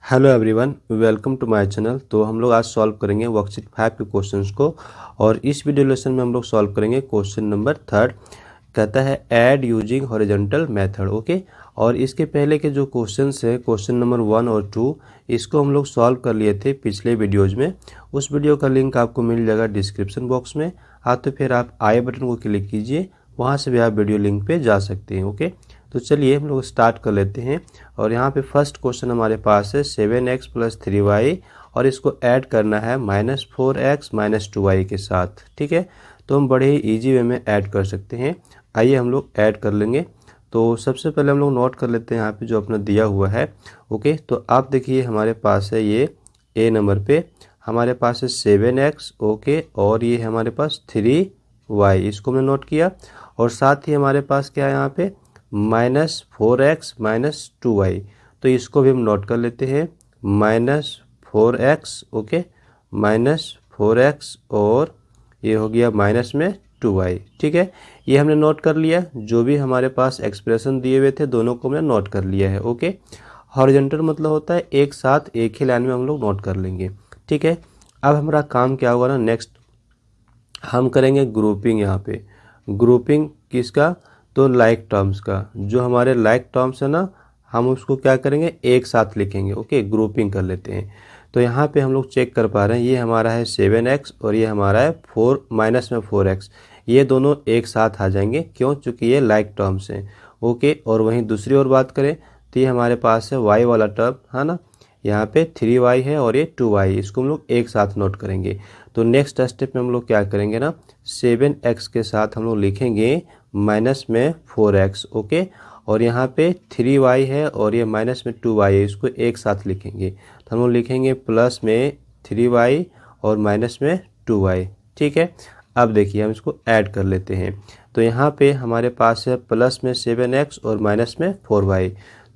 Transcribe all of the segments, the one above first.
Hello everyone, welcome to my channel. तो हम लोग आज सॉल्व करेंगे वर्कशीट 5 के क्वेश्चंस को। और इस वीडियो लेसन में हम लोग सॉल्व करेंगे क्वेश्चन नंबर 3। कहता है add using horizontal method. Okay, और इसके पहले के जो क्वेश्चंस है क्वेश्चन नंबर 1 और 2, इसको हम लोग सॉल्व कर लिए थे पिछले वीडियोज़ में। उस वीडियो का लिंक आपको मिल जाएगा डिस्क्रिप्शन बॉक्स में। तो फिर आप आई बटन को क्लिक कीजिए, वहाँ से भी आप वीडियो लिंक पे जा सकते हैं। ओके, तो चलिए हम लोग स्टार्ट कर लेते हैं। और यहाँ पे फर्स्ट क्वेश्चन हमारे पास है 7x + 3y, और इसको ऐड करना है -4x - 2y के साथ। ठीक है, तो हम बड़े ही ईजी वे में ऐड कर सकते हैं। आइए हम लोग ऐड कर लेंगे। तो सबसे पहले हम लोग नोट कर लेते हैं यहाँ पे जो अपना दिया हुआ है। ओके, तो आप देखिए हमारे पास है ये ए नंबर पे हमारे पास है 7x। ओके, और ये हमारे पास 3y, इसको हमने नोट किया। और साथ ही हमारे पास क्या है यहाँ पे -4x - 2y, तो इसको भी हम नोट कर लेते हैं -4x। ओके, -4x, और ये हो गया माइनस में 2y। ठीक है, ये हमने नोट कर लिया। जो भी हमारे पास एक्सप्रेशन दिए हुए थे दोनों को हमने नोट कर लिया है। ओके, हॉरिजॉन्टल मतलब होता है एक साथ एक ही लाइन में हम लोग नोट कर लेंगे। ठीक है, अब हमारा काम क्या होगा ना, नेक्स्ट हम करेंगे ग्रुपिंग। यहाँ पे ग्रुपिंग किसका, तो लाइक टर्म्स का। जो हमारे लाइक टर्म्स है ना, हम उसको क्या करेंगे, एक साथ लिखेंगे। ओके, ग्रुपिंग कर लेते हैं। तो यहाँ पे हम लोग चेक कर पा रहे हैं, ये हमारा है 7x और ये हमारा है 4 माइनस में 4x। ये दोनों एक साथ आ जाएंगे, क्यों, चूँकि ये लाइक टर्म्स हैं। ओके, और वहीं दूसरी ओर बात करें तो ये हमारे पास है y वाला टर्म, है ना। यहाँ पे 3y है और ये 2y, इसको हम लोग एक साथ नोट करेंगे। तो नेक्स्ट स्टेप में हम लोग क्या करेंगे ना, 7x के साथ हम लोग लिखेंगे माइनस में 4x। ओके, और यहाँ पे 3y है और ये माइनस में 2y है, इसको एक साथ लिखेंगे। तो हम लोग लिखेंगे प्लस में 3y और माइनस में 2y। ठीक है, अब देखिए हम इसको ऐड कर लेते हैं। तो यहाँ पे हमारे पास है प्लस में 7x और माइनस में 4y।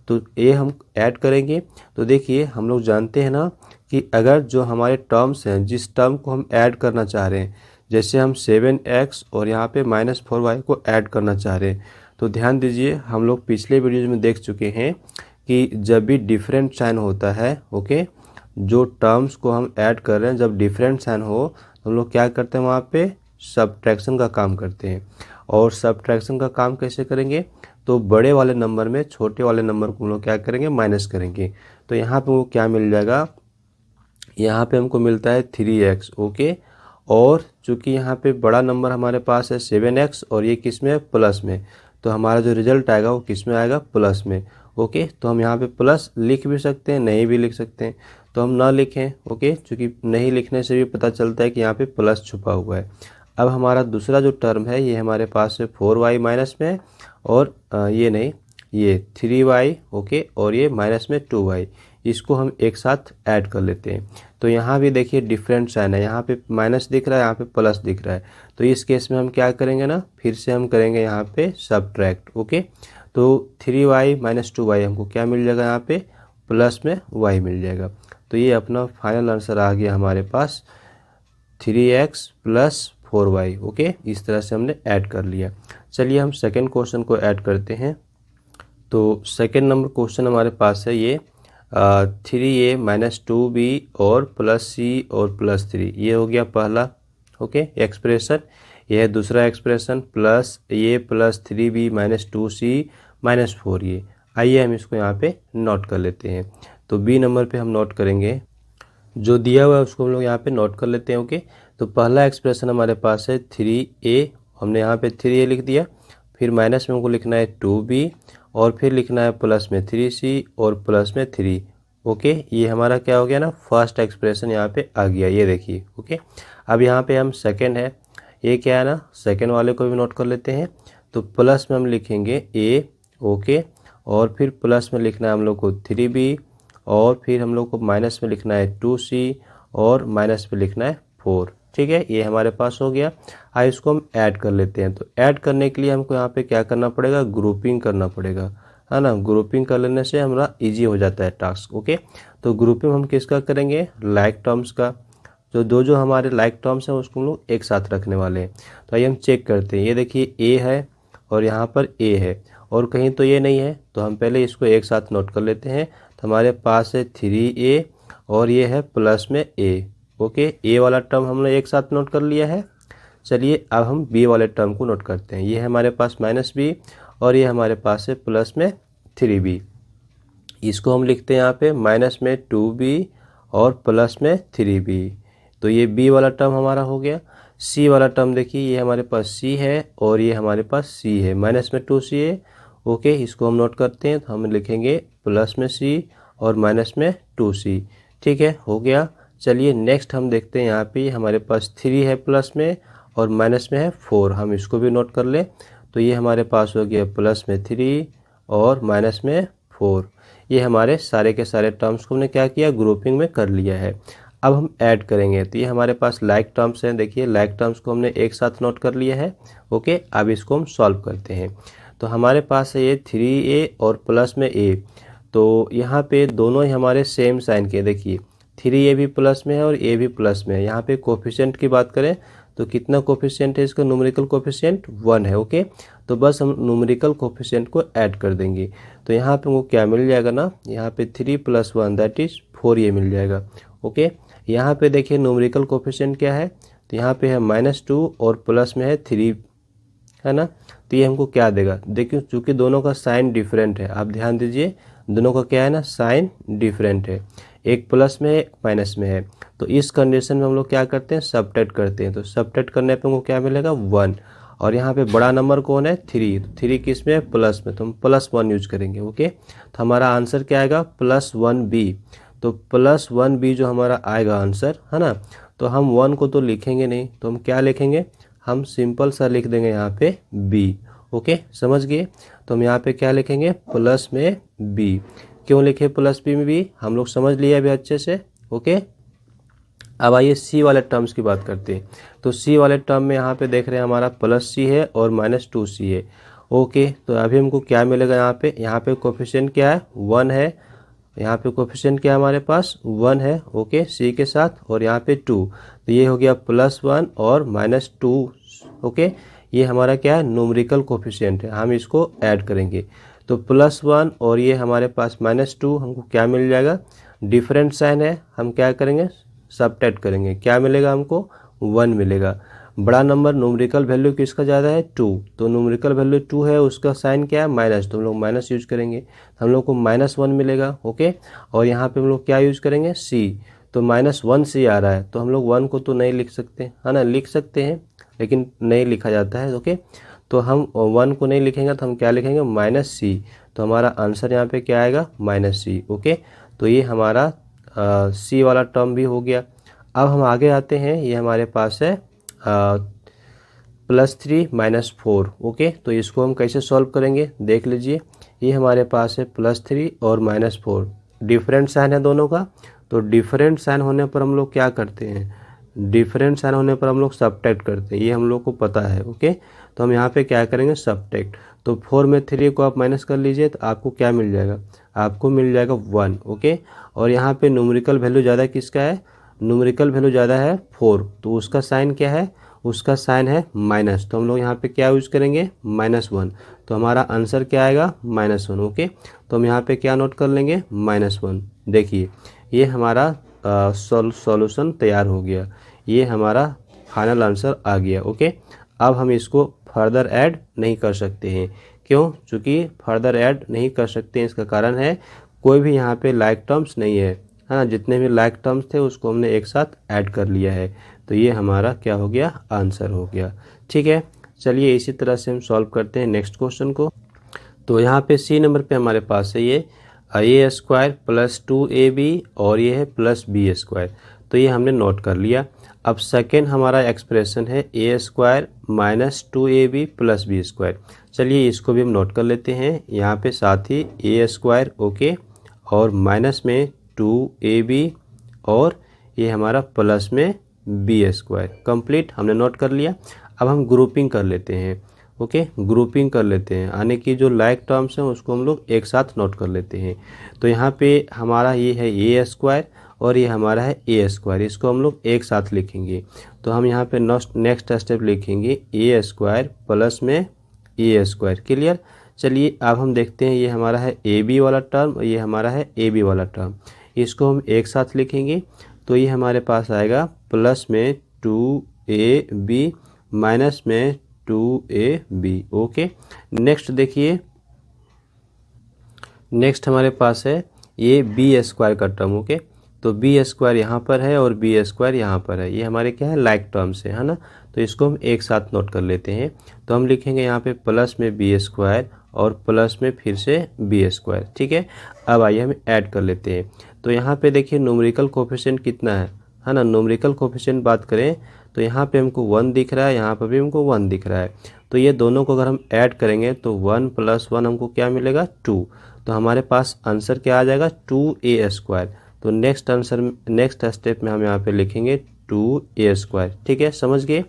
तो ये हम ऐड करेंगे। तो देखिए हम लोग जानते हैं ना कि अगर जो हमारे टर्म्स हैं, जिस टर्म को हम ऐड करना चाह रहे हैं, जैसे हम 7x और यहाँ पे -4y को ऐड करना चाह रहे हैं, तो ध्यान दीजिए हम लोग पिछले वीडियोज में देख चुके हैं कि जब भी डिफरेंट साइन होता है, ओके, जो टर्म्स को हम ऐड कर रहे हैं जब डिफरेंट साइन हो तो हम लोग क्या करते हैं, वहाँ पे सब्ट्रैक्शन का काम करते हैं। और सब्ट्रैक्शन का काम कैसे करेंगे, तो बड़े वाले नंबर में छोटे वाले नंबर को हम लोग क्या करेंगे, माइनस करेंगे। तो यहाँ पे वो क्या मिल जाएगा, यहाँ पे हमको मिलता है 3x। ओके, और चूंकि यहाँ पे बड़ा नंबर हमारे पास है 7x और ये किस में है, प्लस में, तो हमारा जो रिजल्ट आएगा वो किस में आएगा, प्लस में। ओके, तो हम यहाँ पे प्लस लिख भी सकते हैं, नहीं भी लिख सकते हैं, तो हम ना लिखें। ओके, चूँकि नहीं लिखने से भी पता चलता है कि यहाँ पे प्लस छुपा हुआ है। अब हमारा दूसरा जो टर्म है ये हमारे पास है 4y माइनस में, और ये नहीं, ये 3y। ओके, और ये माइनस में 2y, इसको हम एक साथ ऐड कर लेते हैं। तो यहाँ भी देखिए डिफरेंट साइन है, यहाँ पे माइनस दिख रहा है, यहाँ पे प्लस दिख रहा है। तो इस केस में हम क्या करेंगे ना, फिर से हम करेंगे यहाँ पे सब्ट्रैक्ट। ओके, तो 3y - 2y हमको क्या मिल जाएगा, यहाँ पे प्लस में y मिल जाएगा। तो ये अपना फाइनल आंसर आ गया हमारे पास 3x + 4y। ओके, इस तरह से हमने ऐड कर लिया। चलिए हम सेकेंड क्वेश्चन को ऐड करते हैं। तो सेकेंड नंबर क्वेश्चन हमारे पास है ये 3a - 2b और +c और +3, ये हो गया पहला। Okay, expression. ये है दूसरा expression, plus a + 3b - 2c - 4 ये। आइए हम इसको यहाँ पे नोट कर लेते हैं। तो बी नंबर पे हम नोट करेंगे, जो दिया हुआ है उसको हम लोग यहाँ पे नोट कर लेते हैं। ओके, तो पहला एक्सप्रेशन हमारे पास है 3a, हमने यहाँ पे 3a लिख दिया। फिर माइनस में हमको लिखना है 2b, और फिर लिखना है प्लस में 3c और प्लस में 3। ओके, ये हमारा क्या हो गया ना, फर्स्ट एक्सप्रेशन यहाँ पे आ गया, ये देखिए। ओके, अब यहाँ पे हम सेकेंड है, ये क्या है ना, सेकेंड वाले को भी नोट कर लेते हैं। तो प्लस में हम लिखेंगे a। ओके, और फिर प्लस में लिखना है हम लोग को 3b, और फिर हम लोग को माइनस में लिखना है 2c, और माइनस में लिखना है 4। ठीक है, ये हमारे पास हो गया। आइए इसको हम ऐड कर लेते हैं। तो ऐड करने के लिए हमको यहाँ पे क्या करना पड़ेगा, ग्रुपिंग करना पड़ेगा, है ना। ग्रुपिंग कर लेने से हमारा इजी हो जाता है टास्क। ओके, तो ग्रुपिंग हम किसका करेंगे, लाइक टर्म्स का। तो जो हमारे लाइक टर्म्स हैं उसको हम लोग एक साथ रखने वाले हैं। तो आइए हम चेक करते हैं। ये देखिए ए है और यहाँ पर ए है, और कहीं तो ये नहीं है, तो हम पहले इसको एक साथ नोट कर लेते हैं। तो हमारे पास है 3a और ये है प्लस में a। ओके, a वाला टर्म हमने एक साथ नोट कर लिया है। चलिए अब हम b वाले टर्म को नोट करते हैं। ये है हमारे पास -b और ये हमारे पास है प्लस में 3b। इसको हम लिखते हैं यहाँ पे माइनस में 2b और प्लस में 3b। तो ये b वाला टर्म हमारा हो गया। c वाला टर्म देखिए, ये हमारे पास c है और ये हमारे पास c है, माइनस में 2c है। ओके, इसको हम नोट करते हैं तो हम लिखेंगे प्लस में c और माइनस में 2c। ठीक है, हो गया। चलिए नेक्स्ट हम देखते हैं, यहाँ पे हमारे पास 3 है प्लस में और माइनस में है 4। हम इसको भी नोट कर ले। तो ये हमारे पास हो गया प्लस में 3 और माइनस में 4। ये हमारे सारे के सारे टर्म्स को हमने क्या किया, ग्रुपिंग में कर लिया है। अब हम ऐड करेंगे तो ये हमारे पास लाइक टर्म्स हैं। देखिए लाइक टर्म्स को हमने एक साथ नोट कर लिया है। ओके, अब इसको हम सॉल्व करते हैं। तो हमारे पास है ये 3a और प्लस में a। तो यहाँ पे दोनों ही हमारे सेम साइन के, देखिए 3a भी प्लस में है और a भी प्लस में है। यहाँ पे कोफिशिएंट की बात करें तो कितना कोफिशिएंट है इसका, न्यूमेरिकल कोफिशिएंट 1 है। ओके, तो बस हम न्यूमेरिकल कोफिशिएंट को ऐड कर देंगे। तो यहाँ पे वो क्या मिल जाएगा ना, यहाँ पे 3 + 1 दैट इज 4 ये मिल जाएगा। ओके, यहाँ पे देखिए न्यूमेरिकल कोफिशिएंट क्या है, तो यहाँ पे है -2 और प्लस में है 3, है ना। तो ये हमको क्या देगा, देखिए चूँकि दोनों का साइन डिफरेंट है, आप ध्यान दीजिए दोनों का क्या है ना, साइन डिफरेंट है। एक प्लस में है एक माइनस में है। तो इस कंडीशन में हम लोग क्या करते हैं, सबट्रैक्ट करते हैं। तो सबट्रैक्ट करने पे हमको क्या मिलेगा, 1। और यहाँ पे बड़ा नंबर कौन है, 3। तो 3 किस में है, प्लस में, तो हम +1 यूज करेंगे। ओके, तो हमारा आंसर क्या आएगा, +1b। तो +1b जो हमारा आएगा आंसर, है ना। तो हम 1 को तो लिखेंगे नहीं, तो हम क्या लिखेंगे, हम सिंपल सा लिख देंगे यहाँ पे b। ओके, समझ गए। तो हम यहाँ पे क्या लिखेंगे, प्लस में b। क्यों लिखे प्लस b में b, हम लोग समझ लिए अभी अच्छे से। ओके, अब आइए सी वाले टर्म्स की बात करते हैं। तो सी वाले टर्म में यहाँ पे देख रहे हैं हमारा +c है और -2c है। ओके, तो अभी हमको क्या मिलेगा, यहाँ पे कोफिशिएंट क्या है, 1 है। यहाँ पे कोफिशिएंट क्या है हमारे पास, 1 है। ओके, सी के साथ, और यहाँ पे 2। तो ये हो गया +1 और -2। ओके, ये हमारा क्या है, न्यूमेरिकल कोफिशिएंट है, हम इसको ऐड करेंगे। तो +1 और ये हमारे पास -2, हमको क्या मिल जाएगा, डिफरेंट साइन है, हम क्या करेंगे, सबट्रैक्ट करेंगे। क्या मिलेगा हमको, 1 मिलेगा। बड़ा नंबर न्यूमेरिकल वैल्यू किसका ज़्यादा है, 2। तो न्यूमेरिकल वैल्यू 2 है, उसका साइन क्या है, माइनस, तो हम लोग माइनस यूज करेंगे। हम लोग को -1 मिलेगा। ओके, और यहाँ पे हम लोग क्या यूज करेंगे, c। तो -1c आ रहा है, तो हम लोग 1 को तो नहीं लिख सकते, है ना, लिख सकते हैं लेकिन नहीं लिखा जाता है। ओके, तो हम 1 को नहीं लिखेंगे तो हम क्या लिखेंगे, -c। तो हमारा आंसर यहाँ पे क्या आएगा, -c। ओके, तो ये हमारा सी वाला टर्म भी हो गया। अब हम आगे आते हैं, ये हमारे पास है +3 - 4। ओके, तो इसको हम कैसे सॉल्व करेंगे, देख लीजिए। ये हमारे पास है +3 और -4, डिफरेंट साइन है दोनों का। तो डिफरेंट साइन होने पर हम लोग क्या करते हैं, डिफरेंट साइन होने पर हम लोग सबट्रैक्ट करते हैं, ये हम लोग को पता है। ओके, तो हम यहाँ पे क्या करेंगे, सबट्रैक्ट। तो 4 में 3 को आप माइनस कर लीजिए तो आपको क्या मिल जाएगा, आपको मिल जाएगा 1। ओके, और यहाँ पे न्यूमेरिकल वैल्यू ज़्यादा किसका है, न्यूमेरिकल वैल्यू ज़्यादा है 4, तो उसका साइन क्या है, उसका साइन है माइनस। तो हम लोग यहाँ पे क्या यूज करेंगे, -1। तो हमारा आंसर क्या आएगा, -1। ओके, तो हम यहाँ पे क्या नोट कर लेंगे, -1। देखिए ये हमारा सॉल्यूशन तैयार हो गया, ये हमारा फाइनल आंसर आ गया। ओके, अब हम इसको फर्दर ऐड नहीं कर सकते हैं। क्यों, चूँकि फर्दर ऐड नहीं कर सकते हैं, इसका कारण है कोई भी यहाँ पे लाइक टर्म्स नहीं है, हाँ, जितने भी लाइक टर्म्स थे उसको हमने एक साथ ऐड कर लिया है। तो ये हमारा क्या हो गया, आंसर हो गया। ठीक है, चलिए इसी तरह से हम सॉल्व करते हैं नेक्स्ट क्वेश्चन को। तो यहाँ पे सी नंबर पे हमारे पास है ये a² + 2ab और ये है +b²। तो ये हमने नोट कर लिया। अब सेकेंड हमारा एक्सप्रेशन है a² - 2ab + b²। चलिए इसको भी हम नोट कर लेते हैं, यहाँ पे साथ ही a²। ओके, और माइनस में 2ab और ये हमारा प्लस में b²। कंप्लीट हमने नोट कर लिया। अब हम ग्रुपिंग कर लेते हैं। ओके, ग्रुपिंग कर लेते हैं, यानी कि जो लाइक टर्म्स हैं उसको हम लोग एक साथ नोट कर लेते हैं। तो यहाँ पे हमारा ये है a² और ये हमारा है a², इसको हम लोग एक साथ लिखेंगे। तो हम यहाँ पे नेक्स्ट स्टेप लिखेंगे a² प्लस में a²। क्लियर, चलिए अब हम देखते हैं, ये हमारा है ए बी वाला टर्म और ये हमारा है ए बी वाला टर्म। इसको हम एक साथ लिखेंगे तो ये हमारे पास आएगा प्लस में 2ab माइनस में 2ab। ओके, नेक्स्ट देखिए, नेक्स्ट हमारे पास है ये बी स्क्वायर का टर्म। ओके, तो बी स्क्वायर यहाँ पर है और बी स्क्वायर यहाँ पर है, ये हमारे क्या है लाइक टर्म्स है ना। तो इसको हम एक साथ नोट कर लेते हैं। तो हम लिखेंगे यहाँ पे प्लस में बी स्क्वायर और प्लस में फिर से बी स्क्वायर। ठीक है, अब आइए हम ऐड कर लेते हैं। तो यहाँ पे देखिए न्यूमेरिकल कोफिशिएंट कितना है ना। न्यूमेरिकल कोफिशिएंट बात करें तो यहाँ पे हमको 1 दिख रहा है, यहाँ पर भी हमको 1 दिख रहा है। तो ये दोनों को अगर हम ऐड करेंगे तो 1 + 1 हमको क्या मिलेगा 2। तो हमारे पास आंसर क्या आ जाएगा 2a स्क्वायर। तो नेक्स्ट स्टेप में हम यहाँ पे लिखेंगे 2a स्क्वायर। ठीक है, समझ गए।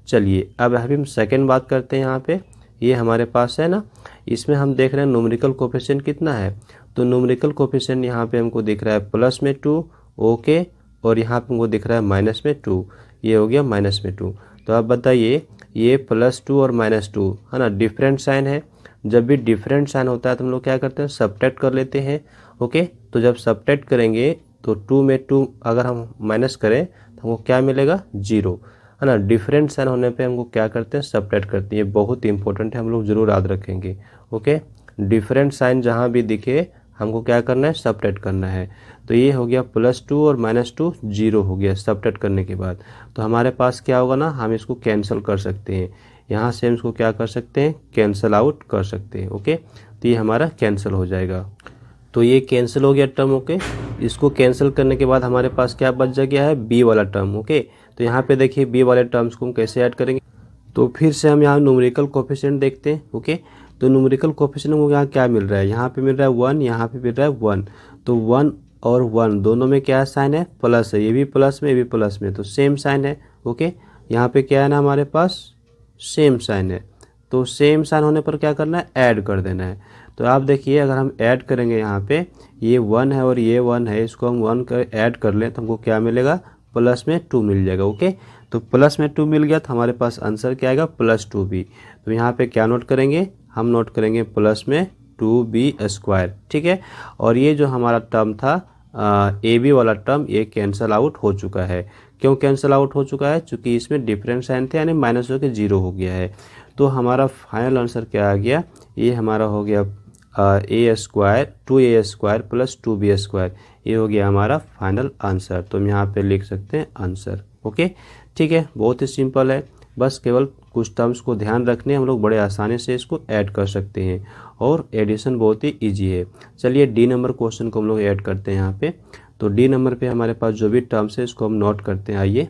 चलिए अब अभी हम सेकेंड बात करते हैं। यहाँ पे ये हमारे पास है ना, इसमें हम देख रहे हैं न्यूमेरिकल कोफिशिएंट कितना है। तो न्यूमेरिकल कोफिशिएंट यहाँ पे हमको दिख रहा है प्लस में 2। ओके, और यहाँ पे हमको दिख रहा है माइनस में 2, ये हो गया माइनस में 2। तो आप बताइए ये +2 और -2 है ना, डिफरेंट साइन है। जब भी डिफरेंट साइन होता है तो हम लोग क्या करते हैं सब्ट्रैक्ट कर लेते हैं। ओके, तो जब सब्ट्रैक्ट करेंगे तो 2 में 2 अगर हम माइनस करें तो हमको क्या मिलेगा 0 है ना। डिफरेंट साइन होने पे हमको क्या करते हैं सब्ट्रैक्ट करते हैं, ये बहुत इंपॉर्टेंट है, हम लोग जरूर याद रखेंगे। ओके, डिफरेंट साइन जहाँ भी दिखे हमको क्या करना है सब्ट्रैक्ट करना है। तो ये हो गया +2 और -2 0 हो गया सब्ट्रैक्ट करने के बाद। तो हमारे पास क्या होगा ना, हम इसको कैंसिल कर सकते हैं, यहाँ से हम इसको क्या कर सकते हैं कैंसिल आउट कर सकते हैं। ओके, तो ये हमारा कैंसिल हो जाएगा। तो ये कैंसिल हो गया टर्म। ओके, इसको कैंसिल करने के बाद हमारे पास क्या बच गया है बी वाला टर्म। ओके, तो यहाँ पे देखिए बी वाले टर्म्स को हम कैसे ऐड करेंगे। तो फिर से हम यहाँ न्यूमेरिकल कोफिशिएंट देखते हैं। ओके, तो न्यूमेरिकल कोफिशिएंट को यहाँ क्या मिल रहा है, यहाँ पे मिल रहा है 1, यहाँ पे मिल रहा है 1। तो 1 और 1 दोनों में क्या साइन है प्लस है, ये भी प्लस में ये भी प्लस में, तो सेम साइन है। ओके, यहाँ पे क्या है ना हमारे पास सेम साइन है। तो सेम साइन होने पर क्या करना है ऐड कर देना है। तो आप देखिए अगर हम ऐड करेंगे यहाँ पे ये 1 है और ये 1 है, इसको हम 1 कर ऐड कर लें तो हमको क्या मिलेगा प्लस में 2 मिल जाएगा। ओके, तो प्लस में 2 मिल गया तो हमारे पास आंसर क्या आएगा +2b। तो यहाँ पे क्या नोट करेंगे, हम नोट करेंगे प्लस में 2b स्क्वायर। ठीक है, और ये जो हमारा टर्म था ए बी वाला टर्म ये कैंसिल आउट हो चुका है। क्यों कैंसिल आउट हो चुका है, चूँकि इसमें डिफरेंट साइन थे यानी माइनस होकर 0 हो गया है। तो हमारा फाइनल आंसर क्या आ गया, ये हमारा हो गया a square 2a square + 2b square, ये हो गया हमारा फाइनल आंसर। तो हम यहाँ पे लिख सकते हैं आंसर। ओके, ठीक है, बहुत ही सिंपल है, बस केवल कुछ टर्म्स को ध्यान रखने हम लोग बड़े आसानी से इसको ऐड कर सकते हैं और एडिशन बहुत ही इजी है। चलिए डी नंबर क्वेश्चन को हम लोग ऐड करते हैं यहाँ पे। तो डी नंबर पे हमारे पास जो भी टर्म्स है इसको हम नोट करते हैं। आइए,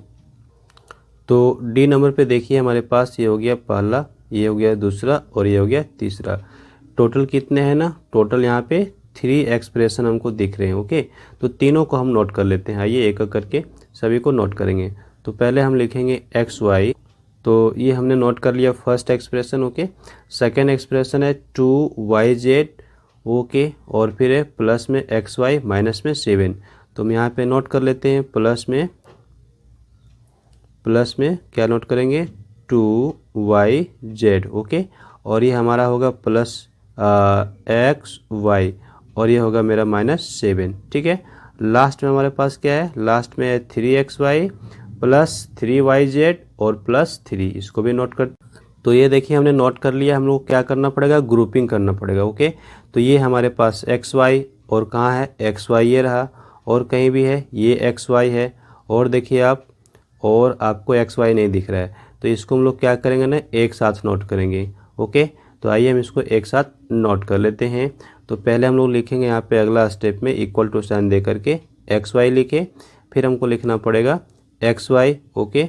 तो डी नंबर पे देखिए हमारे पास ये हो गया पहला, ये हो गया दूसरा और ये हो गया तीसरा। टोटल कितने हैं ना, टोटल यहाँ पे 3 एक्सप्रेशन हमको दिख रहे हैं। ओके, तो तीनों को हम नोट कर लेते हैं। आइए एक एक करके सभी को नोट करेंगे। तो पहले हम लिखेंगे XY, तो ये हमने नोट कर लिया first expression. Okay, second expression है 2YZ। ओके, और फिर है प्लस में XY माइनस में 7। तो हम यहाँ पे नोट कर लेते हैं प्लस में क्या नोट करेंगे 2YZ। ओके, और ये हमारा होगा प्लस XY और ये होगा मेरा -7। ठीक है, लास्ट में हमारे पास क्या है, लास्ट में 3XY + 3YZ और +3, इसको भी नोट कर। तो ये देखिए हमने नोट कर लिया, हम लोग क्या करना पड़ेगा ग्रुपिंग करना पड़ेगा। ओके, तो ये हमारे पास XY और कहाँ है XY ये रहा और कहीं भी है ये XY है और देखिए आप और आपको XY नहीं दिख रहा है, तो इसको हम लोग क्या करेंगे ना एक साथ नोट करेंगे। ओके, तो आइए हम इसको एक साथ नोट कर लेते हैं। तो पहले हम लोग लिखेंगे यहाँ पे अगला स्टेप में इक्वल टू साइन दे करके XY लिखे, फिर हमको लिखना पड़ेगा XY। ओके,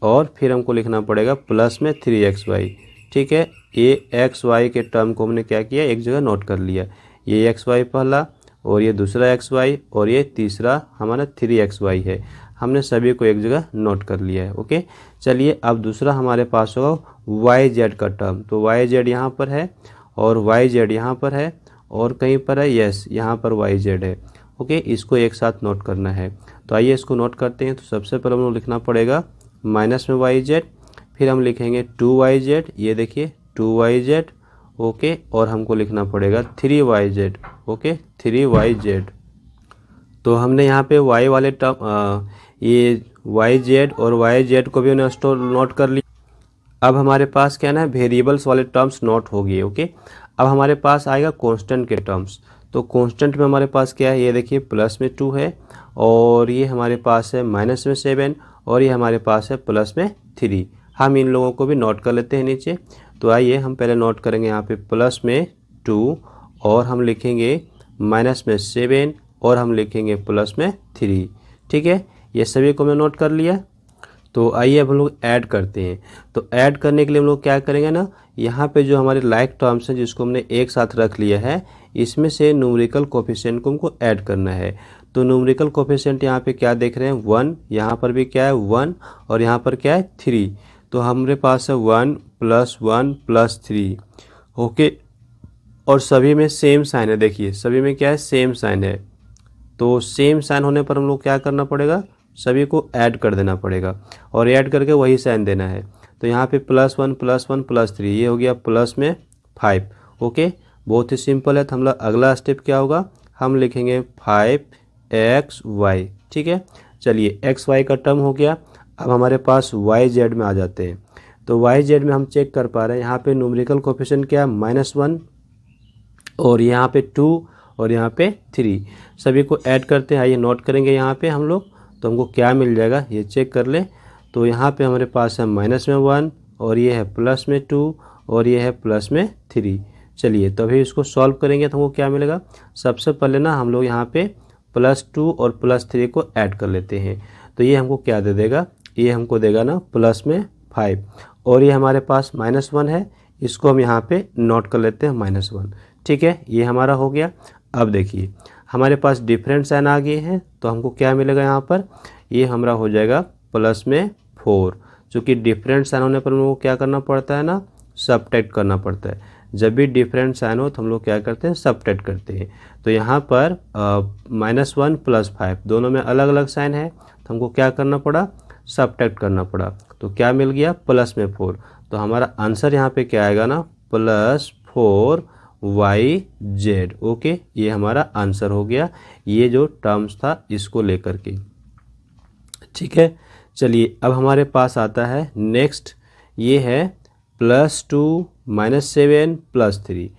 और फिर हमको लिखना पड़ेगा प्लस में 3XY। ठीक है, ये XY के टर्म को हमने क्या किया एक जगह नोट कर लिया, ये XY पहला और ये दूसरा XY और ये तीसरा हमारा 3XY है, हमने सभी को एक जगह नोट कर लिया है। ओके, चलिए अब दूसरा हमारे पास होगा YZ का टर्म। तो YZ यहाँ पर है और YZ यहाँ पर है और कहीं पर है यस यहाँ पर YZ है। ओके, इसको एक साथ नोट करना है। तो आइए इसको नोट करते हैं। तो सबसे पहले हम लोग लिखना पड़ेगा माइनस में YZ, फिर हम लिखेंगे 2YZ, ये देखिए 2YZ ओके, और हमको लिखना पड़ेगा 3yz, ओके 3yz। तो हमने यहाँ पे y वाले टर्म ये yz और yz को भी नोट कर लिया। अब हमारे पास क्या ना वेरिएबल्स वाले टर्म्स नोट हो गए, ओके। अब हमारे पास आएगा कांस्टेंट के टर्म्स। तो कांस्टेंट में हमारे पास क्या है, ये देखिए प्लस में 2 है, और ये हमारे पास है माइनस में 7, और ये हमारे पास है प्लस में 3। हम इन लोगों को भी नोट कर लेते हैं नीचे। तो आइए हम पहले नोट करेंगे यहाँ पे प्लस में 2, और हम लिखेंगे माइनस में 7, और हम लिखेंगे प्लस में 3। ठीक है, ये सभी को हमने नोट कर लिया। तो आइए अब हम लोग ऐड करते हैं। तो ऐड करने के लिए हम लोग क्या करेंगे ना, यहाँ पे जो हमारे लाइक टर्म्स हैं जिसको हमने एक साथ रख लिया है, इसमें से न्यूमेरिकल कोफिशिएंट को हमको ऐड करना है। तो न्यूमेरिकल कोफिशिएंट यहाँ पे क्या देख रहे हैं 1, यहाँ पर भी क्या है 1, और यहाँ पर क्या है 3। तो हमारे पास है 1 + 1 + 3, ओके। और सभी में सेम साइन है, देखिए सभी में क्या है सेम साइन है। तो सेम साइन होने पर हम लोग क्या करना पड़ेगा, सभी को ऐड कर देना पड़ेगा, और ऐड करके वही साइन देना है। तो यहाँ पे +1 + 1 + 3, ये हो गया प्लस में 5, ओके। बहुत ही सिंपल है। तो हम लोग अगला स्टेप क्या होगा, हम लिखेंगे 5xy, ठीक है। चलिए xy का टर्म हो गया। अब हमारे पास yz में आ जाते हैं। तो yz में हम चेक कर पा रहे हैं, यहाँ पे न्यूमेरिकल कोफिशिएंट क्या है -1, और यहाँ पे 2, और यहाँ पे 3। सभी को ऐड करते हैं, आइए नोट करेंगे यहाँ पे हम लोग। तो हमको क्या मिल जाएगा ये चेक कर ले। तो यहाँ पे हमारे पास है -1, और ये है प्लस में 2, और ये है प्लस में 3। चलिए तभी इसको सॉल्व करेंगे तो हमको क्या मिलेगा। सबसे पहले ना हम लोग यहाँ पे +2 और +3 को ऐड कर लेते हैं। तो ये हमको क्या दे देगा, ये हमको देगा ना प्लस में 5, और ये हमारे पास -1 है, इसको हम यहाँ पे नोट कर लेते हैं -1, ठीक है। ये हमारा हो गया। अब देखिए हमारे पास डिफरेंट साइन आ गए हैं, तो हमको क्या मिलेगा यहाँ पर, ये हमारा हो जाएगा प्लस में 4। चूँकि डिफरेंट साइन होने पर हम लोग को क्या करना पड़ता है ना, सबट्रैक्ट करना पड़ता है। जब भी डिफरेंट साइन हो तो हम लोग क्या करते हैं, सबट्रैक्ट करते हैं। तो यहाँ पर -1 + 5 दोनों में अलग अलग साइन है, तो हमको क्या करना पड़ा, सबट्रैक्ट करना पड़ा। तो क्या मिल गया, प्लस में 4। तो हमारा आंसर यहाँ पे क्या आएगा ना, +4yz, ओके। ये हमारा आंसर हो गया, ये जो टर्म्स था इसको लेकर के, ठीक है। चलिए अब हमारे पास आता है नेक्स्ट, ये है +2 -7 +3।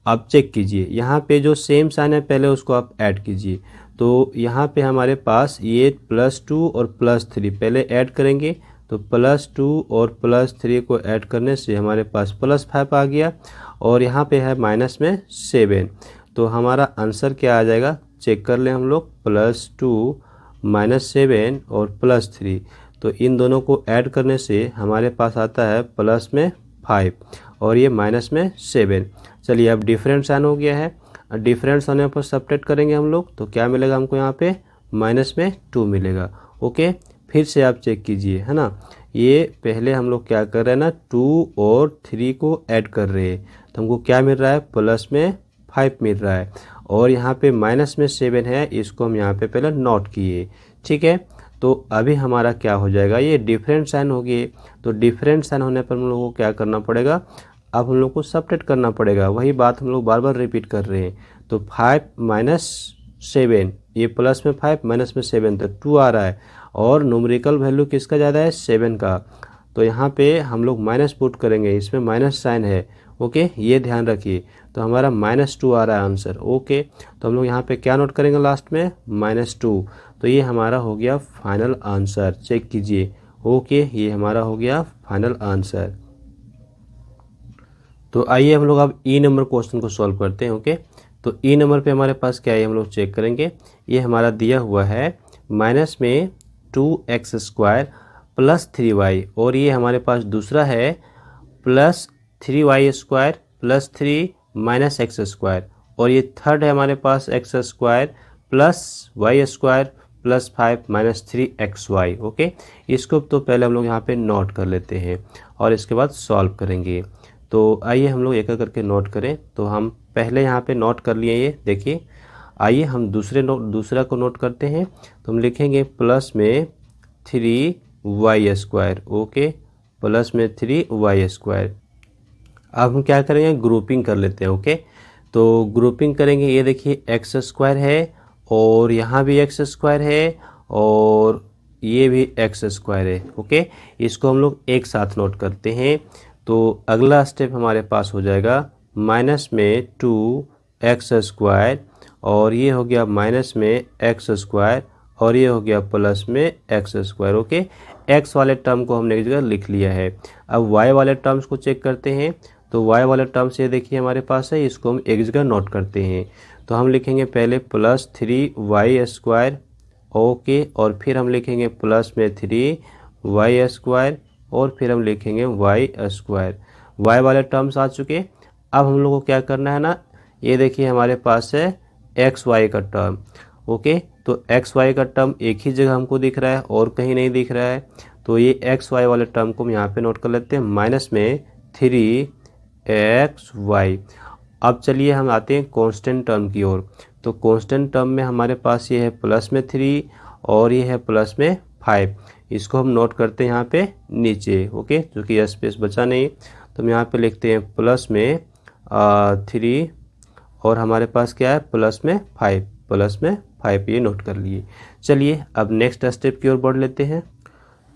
आप चेक कीजिए यहाँ पे जो सेम साइन है पहले उसको आप ऐड कीजिए। तो यहाँ पे हमारे पास ये +2 और +3 पहले ऐड करेंगे। तो +2 और +3 को ऐड करने से हमारे पास +5 आ गया, और यहाँ पे है माइनस में 7। तो हमारा आंसर क्या आ जाएगा, चेक कर लें हम लोग, +2 -7 और +3। तो इन दोनों को ऐड करने से हमारे पास आता है प्लस में 5, और ये माइनस में 7। चलिए अब डिफरेंट साइन हो गया है, डिफरेंस होने पर सबट्रैक्ट करेंगे हम लोग। तो क्या मिलेगा हमको यहाँ पे, -2 मिलेगा, ओके। फिर से आप चेक कीजिए, है ना। ये पहले हम लोग क्या कर रहे हैं ना, 2 और 3 को ऐड कर रहे हैं। तो हमको क्या मिल रहा है, प्लस में 5 मिल रहा है, और यहाँ पे -7 है, इसको हम यहाँ पे पहले नोट किए, ठीक है। तो अभी हमारा क्या हो जाएगा, ये डिफरेंट साइन हो गए। तो डिफरेंट साइन होने पर हम लोग को क्या करना पड़ेगा, अब हम लोग को सबट्रैक्ट करना पड़ेगा। वही बात हम लोग बार बार रिपीट कर रहे हैं। तो 5 - 7, ये प्लस में 5 माइनस में 7, तो 2 आ रहा है, और न्यूमेरिकल वैल्यू किसका ज़्यादा है, 7 का। तो यहाँ पे हम लोग माइनस पुट करेंगे, इसमें माइनस साइन है, ओके, ये ध्यान रखिए। तो हमारा -2 आ रहा है आंसर, ओके। तो हम लोग यहाँ पे क्या नोट करेंगे लास्ट में, -2। तो ये हमारा हो गया फाइनल आंसर, चेक कीजिए, ओके, ये हमारा हो गया फाइनल आंसर। तो आइए हम लोग अब ई नंबर क्वेश्चन को सॉल्व करते हैं, ओके। तो ई नंबर पे हमारे पास क्या है हम लोग चेक करेंगे। ये हमारा दिया हुआ है माइनस में 2x² + 3y, और ये हमारे पास दूसरा है +3y² + 3 - x², और ये थर्ड है हमारे पास x² + y² + 5 - 3xy, ओके। इसको तो पहले हम लोग यहाँ पे नोट कर लेते हैं, और इसके बाद सॉल्व करेंगे। तो आइए हम लोग एक एक करके नोट करें। तो हम पहले यहाँ पे नोट कर लिए, ये देखिए। आइए हम दूसरा को नोट करते हैं। तो हम लिखेंगे प्लस में 3y², ओके, प्लस में 3y²। अब हम क्या करेंगे, ग्रुपिंग कर लेते हैं। ओके, तो ग्रुपिंग करेंगे। ये देखिए एक्स स्क्वायर है और यहाँ भी एक्स स्क्वायर है और ये भी एक्स स्क्वायर है। ओके, इसको हम लोग एक साथ नोट करते हैं। तो अगला स्टेप हमारे पास हो जाएगा माइनस में 2x स्क्वायर और ये हो गया माइनस में एक्स स्क्वायर और ये हो गया प्लस में एक्स स्क्वायर। ओके, एक्स वाले टर्म को हमने एक जगह लिख लिया है। अब वाई वाले टर्म्स को चेक करते हैं। तो वाई वाले टर्म्स ये देखिए हमारे पास है, इसको हम एक जगह नोट करते हैं। तो हम लिखेंगे पहले +3y² ओके, और फिर हम लिखेंगे प्लस में 3y² और फिर हम लिखेंगे y²। वाई वाले टर्म्स आ चुके। अब हम लोग को क्या करना है ना, ये देखिए हमारे पास है एक्स वाई का टर्म। ओके, तो एक्स वाई का टर्म एक ही जगह हमको दिख रहा है और कहीं नहीं दिख रहा है। तो ये एक्स वाई वाले टर्म को हम यहाँ पे नोट कर लेते हैं, माइनस में 3xy। अब चलिए हम आते हैं कांस्टेंट टर्म की ओर। तो कांस्टेंट टर्म में हमारे पास ये है प्लस में 3 और ये है प्लस में 5। इसको हम नोट करते हैं यहाँ पे नीचे। ओके, क्योंकि स्पेस बचा नहीं तो हम यहाँ पे लिखते हैं प्लस में 3 और हमारे पास क्या है प्लस में 5 ये नोट कर लिए। चलिए अब नेक्स्ट स्टेप की ओर बढ़ लेते हैं।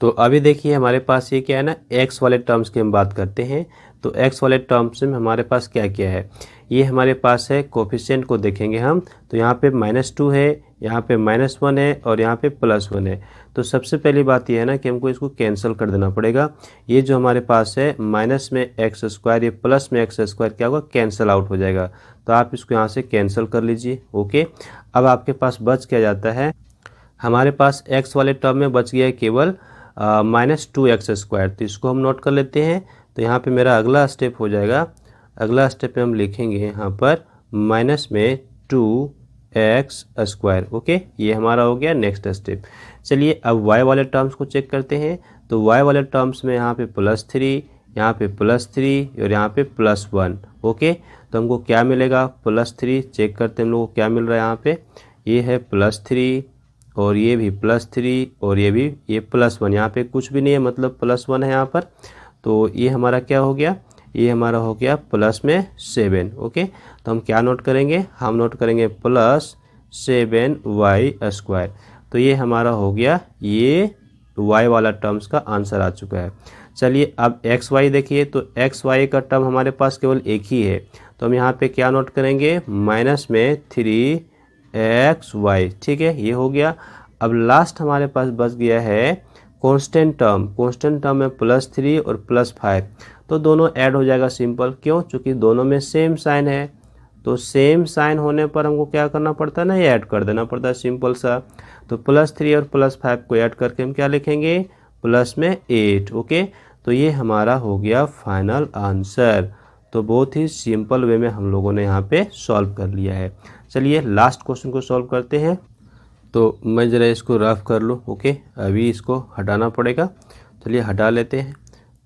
तो अभी देखिए हमारे पास ये क्या है ना, एक्स वाले टर्म्स की हम बात करते हैं। तो एक्स वाले टर्म्स में हमारे पास क्या क्या है, ये हमारे पास है कोफिशिएंट को देखेंगे हम। तो यहाँ पे -2 है, यहाँ पे -1 है और यहाँ पे +1 है। तो सबसे पहली बात ये है ना कि हमको इसको कैंसिल कर देना पड़ेगा। ये जो हमारे पास है माइनस में एक्स स्क्वायर, ये प्लस में एक्स स्क्वायर क्या होगा, कैंसिल आउट हो जाएगा। तो आप इसको यहाँ से कैंसिल कर लीजिए। ओके, अब आपके पास बच क्या जाता है, हमारे पास एक्स वाले टर्म में बच गया है केवल -2x²। तो इसको हम नोट कर लेते हैं। तो यहाँ पे मेरा अगला स्टेप हो जाएगा, अगला स्टेप में हम लिखेंगे यहाँ पर माइनस में 2x²। ओके, ये हमारा हो गया नेक्स्ट स्टेप। चलिए अब y वाले टर्म्स को चेक करते हैं। तो y वाले टर्म्स में यहाँ पे +3, यहाँ पे +3 और यहाँ पे +1। ओके, तो हमको क्या मिलेगा, +3 चेक करते हैं हम लोग को क्या मिल रहा है। यहाँ पे ये है +3 और ये भी +3 और ये भी ये +1, यहाँ पे कुछ भी नहीं है मतलब +1 है यहाँ पर। तो ये हमारा क्या हो गया, ये हमारा हो गया प्लस में 7। ओके, तो हम क्या नोट करेंगे, हम नोट करेंगे +7y²। तो ये हमारा हो गया, ये y वाला टर्म्स का आंसर आ चुका है। चलिए अब एक्स वाई देखिए। तो एक्स वाई का टर्म हमारे पास केवल एक ही है। तो हम यहाँ पे क्या नोट करेंगे, माइनस में 3xy। ठीक है, ये हो गया। अब लास्ट हमारे पास बच गया है कांस्टेंट टर्म। कांस्टेंट टर्म में +3 और +5। तो दोनों ऐड हो जाएगा सिंपल, क्यों, क्योंकि दोनों में सेम साइन है। तो सेम साइन होने पर हमको क्या करना पड़ता है ना, ये ऐड कर देना पड़ता है सिंपल सा। तो +3 और +5 को ऐड करके हम क्या लिखेंगे, प्लस में 8। ओके, तो ये हमारा हो गया फाइनल आंसर। तो बहुत ही सिंपल वे में हम लोगों ने यहाँ पे सॉल्व कर लिया है। चलिए लास्ट क्वेश्चन को सॉल्व करते हैं। तो मैं ज़रा इसको रफ कर लूँ। ओके, अभी इसको हटाना पड़ेगा। चलिए हटा लेते हैं।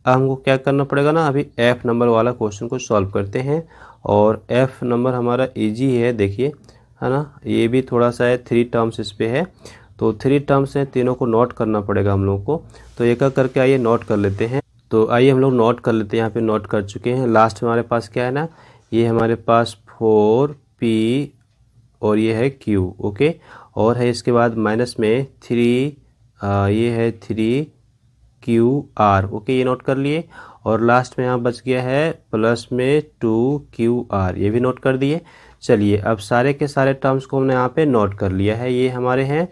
अब हमको क्या करना पड़ेगा ना, अभी F नंबर वाला क्वेश्चन को सॉल्व करते हैं। और F नंबर हमारा इजी है, देखिए है ना, ये भी थोड़ा सा है, 3 टर्म्स इस पे है। तो 3 टर्म्स हैं, तीनों को नोट करना पड़ेगा हम लोग को। तो एक एक करके आइए नोट कर लेते हैं। तो आइए हम लोग नोट कर लेते हैं। यहाँ पे नोट कर चुके हैं। लास्ट में हमारे पास क्या है ना, ये हमारे पास 4p और ये है q। ओके, और है इसके बाद माइनस में 3 ये है 3qr। ओके, ये नोट कर लिए। और लास्ट में यहाँ बच गया है प्लस में 2qr, ये भी नोट कर दिए। चलिए अब सारे के सारे टर्म्स को हमने यहाँ पे नोट कर लिया है। ये हमारे हैं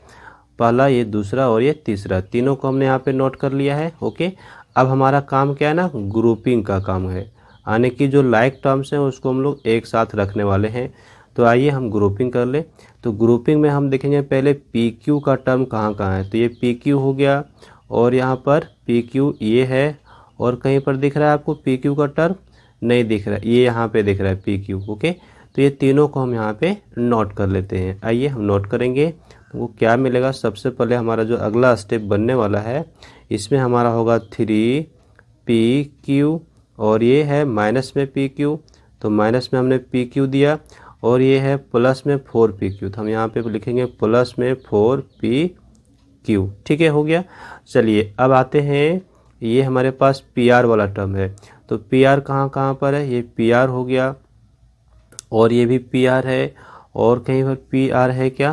पहला, ये दूसरा और ये तीसरा, तीनों को हमने यहाँ पे नोट कर लिया है। ओके, अब हमारा काम क्या है ना, ग्रुपिंग का काम है, यानी कि जो लाइक टर्म्स हैं उसको हम लोग एक साथ रखने वाले हैं। तो आइए हम ग्रुपिंग कर ले। तो ग्रुपिंग में हम देखेंगे पहले पी क्यू का टर्म कहाँ कहाँ है। तो ये पी क्यू हो गया और यहाँ पर पी क्यू ये है, और कहीं पर दिख रहा है आपको पी क्यू का टर्म, नहीं दिख रहा है, ये यहाँ पे दिख रहा है पी क्यू। ओके, तो ये तीनों को हम यहाँ पे नोट कर लेते हैं। आइए हम नोट करेंगे। तो वो क्या मिलेगा, सबसे पहले हमारा जो अगला स्टेप बनने वाला है इसमें हमारा होगा 3pq और ये है माइनस में pq। तो माइनस में हमने pq दिया और ये है प्लस में 4pq। तो हम यहाँ पे लिखेंगे प्लस में 4pq। ठीक है, हो गया। चलिए अब आते हैं, ये हमारे पास pr वाला टर्म है। तो पी आर कहाँ कहाँ पर है, ये पी आर हो गया और ये भी पी आर है, और कहीं पर पी आर है क्या,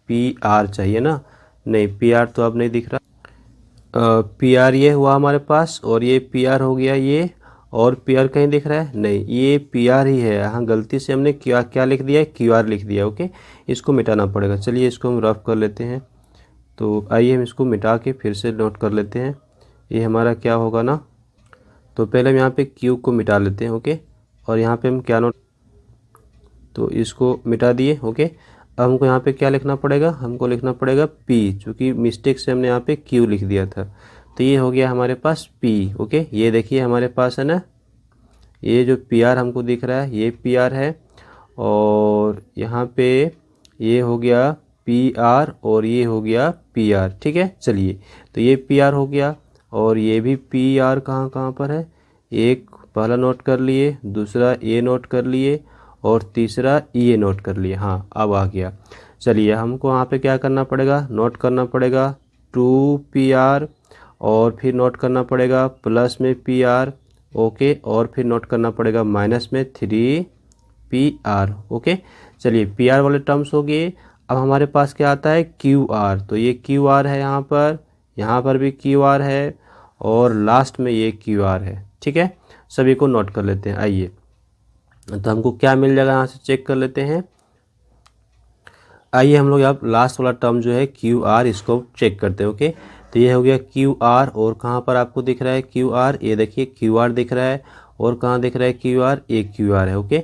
पी आर चाहिए ना, नहीं पी आर तो अब नहीं दिख रहा। पी आर ये हुआ हमारे पास और ये पी आर हो गया ये, और पी आर कहीं दिख रहा है नहीं, ये पी आर ही है। हाँ गलती से हमने क्या क्या लिख दिया है, क्यू आर लिख दिया। ओके, इसको मिटाना पड़ेगा। चलिए इसको हम रफ कर लेते हैं। तो आइए हम इसको मिटा के फिर से नोट कर लेते हैं। ये हमारा क्या होगा ना, तो पहले हम यहाँ पे क्यू को मिटा लेते हैं। ओके, और यहाँ पे हम क्या नोट, तो इसको मिटा दिए। ओके, अब हमको यहाँ पे क्या लिखना पड़ेगा, हमको लिखना पड़ेगा पी, चूँकि मिस्टेक से हमने यहाँ पे क्यू लिख दिया था। तो ये हो गया हमारे पास पी। ओके, ये देखिए हमारे पास है ना, ये जो पी आर हमको दिख रहा है ये पी आर है, और यहाँ पे ये हो गया पी आर और ये हो गया पी आर। ठीक है, चलिए तो ये पी आर हो गया और ये भी पी आर कहाँ कहाँ पर है, एक पहला नोट कर लिए, दूसरा ए नोट कर लिए, और तीसरा ये नोट कर लिए। हाँ अब आ गया। चलिए हमको वहाँ पे क्या करना पड़ेगा, नोट करना पड़ेगा 2 PR, और फिर नोट करना पड़ेगा प्लस में PR। ओके, और फिर नोट करना पड़ेगा माइनस में 3PR। ओके, चलिए PR वाले टर्म्स हो गए। अब हमारे पास क्या आता है, QR। तो ये QR है यहाँ पर भी QR है, और लास्ट में ये QR है। ठीक है, सभी को नोट कर लेते हैं। आइए तो हमको क्या मिल जाएगा, यहाँ से चेक कर लेते हैं। आइए हम लोग अब लास्ट वाला टर्म जो है QR, इसको चेक करते हैं। ओके, तो ये हो गया QR, और कहाँ पर आपको दिख रहा है QR, ये देखिए QR दिख रहा है, और कहाँ दिख रहा है QR, ये QR है। ओके,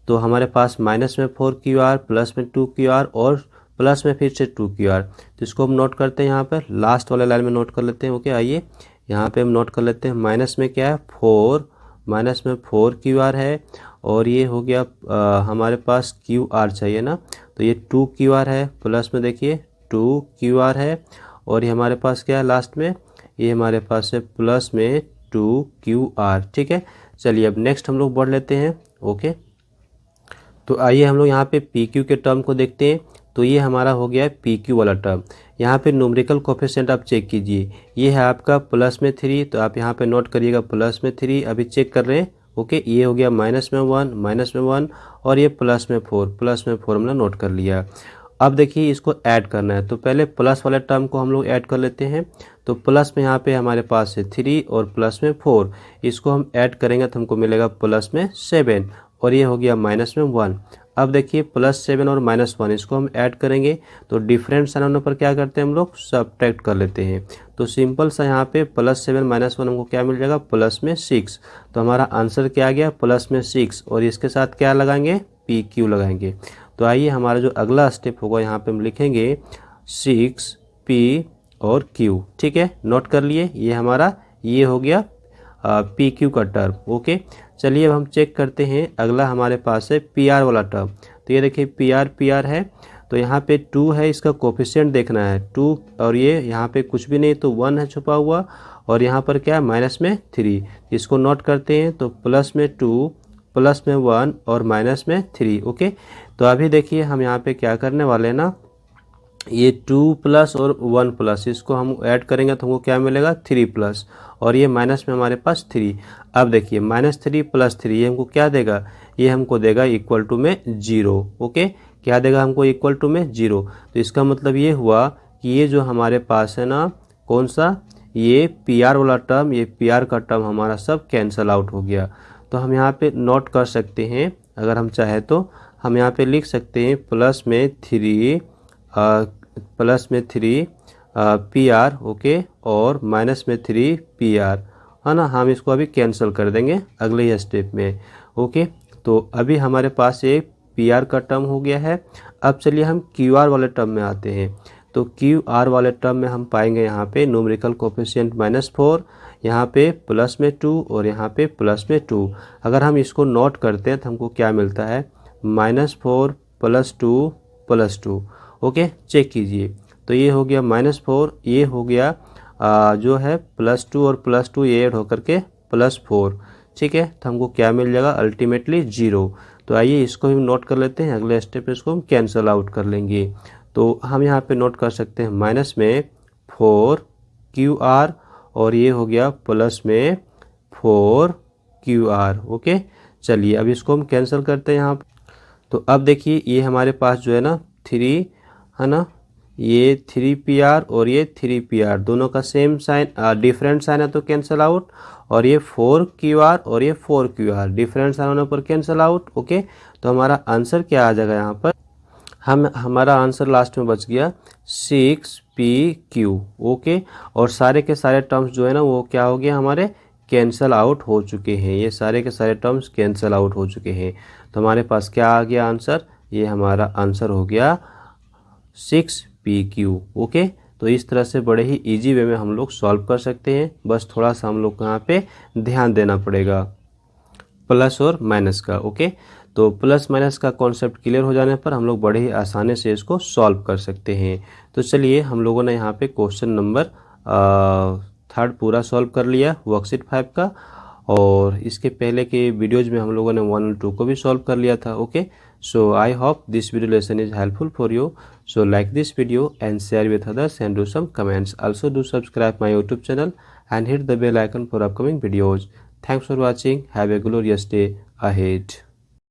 तो हमारे पास माइनस में 4QR, प्लस में 2QR, और प्लस में फिर से 2QR। तो इसको हम नोट करते हैं, यहाँ पर लास्ट वाले लाइन में नोट कर लेते हैं। ओके, आइए यहाँ पे हम नोट कर लेते हैं। माइनस में क्या है 4, माइनस में 4QR है, और ये हो गया हमारे पास QR चाहिए ना, तो ये 2QR है, प्लस में देखिए 2QR है, और ये हमारे पास क्या है लास्ट में, ये हमारे पास है प्लस में 2QR। ठीक है, चलिए अब नेक्स्ट हम लोग बढ़ लेते हैं। ओके, तो आइए हम लोग यहाँ पे PQ के टर्म को देखते हैं। तो ये हमारा हो गया है PQ वाला टर्म। यहाँ पे न्यूमेरिकल कोफिशिएंट आप चेक कीजिए, ये है आपका प्लस में 3, तो आप यहाँ पे नोट करिएगा प्लस में 3, अभी चेक कर रहे हैं। ओके, ये हो गया माइनस में 1, माइनस में 1, और ये प्लस में 4, प्लस में 4 हमने नोट कर लिया। अब देखिए इसको ऐड करना है, तो पहले प्लस वाले टर्म को हम लोग ऐड कर लेते हैं। तो प्लस में यहाँ पे हमारे पास है 3 और प्लस में 4, इसको हम ऐड करेंगे तो हमको मिलेगा प्लस में 7, और ये हो गया माइनस में 1। अब देखिए +7 और -1 इसको हम ऐड करेंगे, तो डिफरेंट साइन होने पर क्या करते हैं हम लोग, सब्ट्रैक्ट कर लेते हैं। तो सिंपल सा यहाँ पे +7 -1 हमको क्या मिल जाएगा, प्लस में 6। तो हमारा आंसर क्या आ गया, प्लस में 6, और इसके साथ क्या लगाएंगे, PQ लगाएंगे। तो आइए हमारा जो अगला स्टेप होगा, यहाँ पे हम लिखेंगे 6P और Q। ठीक है, नोट कर लिए, ये हमारा ये हो गया PQ का टर्म। ओके, चलिए अब हम चेक करते हैं। अगला हमारे पास है PR वाला टर्म। तो ये देखिए PR है, तो यहाँ पे 2 है, इसका कोफिशिएंट देखना है 2, और ये यहाँ पे कुछ भी नहीं तो 1 है छुपा हुआ, और यहाँ पर क्या है माइनस में 3। इसको नोट करते हैं, तो प्लस में 2, प्लस में 1 और माइनस में 3। ओके, तो अभी देखिए हम यहाँ पे क्या करने वाले हैं ना, ये 2 प्लस और 1 प्लस इसको हम ऐड करेंगे तो हमको क्या मिलेगा, 3 प्लस, और ये माइनस में हमारे पास 3। अब देखिए -3 + 3 ये हमको क्या देगा, ये हमको देगा इक्वल टू में 0। ओके, क्या देगा हमको, इक्वल टू में 0। तो इसका मतलब ये हुआ कि ये जो हमारे पास है ना, कौन सा, ये PR वाला टर्म, ये PR का टर्म हमारा सब कैंसल आउट हो गया। तो हम यहाँ पे नोट कर सकते हैं, अगर हम चाहे तो हम यहाँ पे लिख सकते हैं प्लस में 3 PR। ओके, और माइनस में 3 PR, है ना, हम इसको अभी कैंसिल कर देंगे अगले ही स्टेप में। ओके, तो अभी हमारे पास एक PR का टर्म हो गया है। अब चलिए हम QR वाले टर्म में आते हैं। तो QR वाले टर्म में हम पाएंगे यहाँ पे न्यूमेरिकल कोफिशिएंट -4, यहाँ पे प्लस में 2 और यहाँ पे प्लस में 2। अगर हम इसको नोट करते हैं तो हमको क्या मिलता है, -4 + 2 + 2। ओके, चेक कीजिए, तो ये हो गया -4, ये हो गया जो है +2 और +2 ये ऐड होकर के +4। ठीक है, तो हमको क्या मिल जाएगा, अल्टीमेटली 0। तो आइए इसको भी नोट कर लेते हैं, अगले स्टेप में इसको हम कैंसिल आउट कर लेंगे। तो हम यहाँ पे नोट कर सकते हैं माइनस में 4 QR, और ये हो गया प्लस में 4 QR। ओके, चलिए अब इसको हम कैंसिल करते हैं यहाँ पर। तो अब देखिए ये हमारे पास जो है ना 3 है ना, ये 3PR और ये 3PR दोनों का सेम साइन डिफरेंट साइन है तो कैंसिल आउट, और ये 4QR और ये 4QR डिफरेंट साइन होने पर कैंसिल आउट। ओके, तो हमारा आंसर क्या आ जाएगा यहाँ पर, हमारा आंसर लास्ट में बच गया 6PQ। ओके, और सारे के सारे टर्म्स जो है ना वो क्या हो गया, हमारे कैंसिल आउट हो चुके हैं, ये सारे के सारे टर्म्स कैंसिल आउट हो चुके हैं। तो हमारे पास क्या आ गया आंसर, ये हमारा आंसर हो गया 6PQ। ओके, तो इस तरह से बड़े ही इजी वे में हम लोग सॉल्व कर सकते हैं, बस थोड़ा सा हम लोग को यहाँ पे ध्यान देना पड़ेगा प्लस और माइनस का। ओके, तो प्लस माइनस का कॉन्सेप्ट क्लियर हो जाने पर हम लोग बड़े ही आसानी से इसको सॉल्व कर सकते हैं। तो चलिए हम लोगों ने यहाँ पे क्वेश्चन नंबर 3 पूरा सॉल्व कर लिया वर्कशीट 5 का, और इसके पहले के वीडियोज में हम लोगों ने 1 और 2 को भी सॉल्व कर लिया था। Okay, so I hope this video lesson is helpful for you. So like this video and share with others and do some comments. Also do subscribe my YouTube channel and hit the bell icon for upcoming videos. Thanks for watching. Have a glorious day ahead.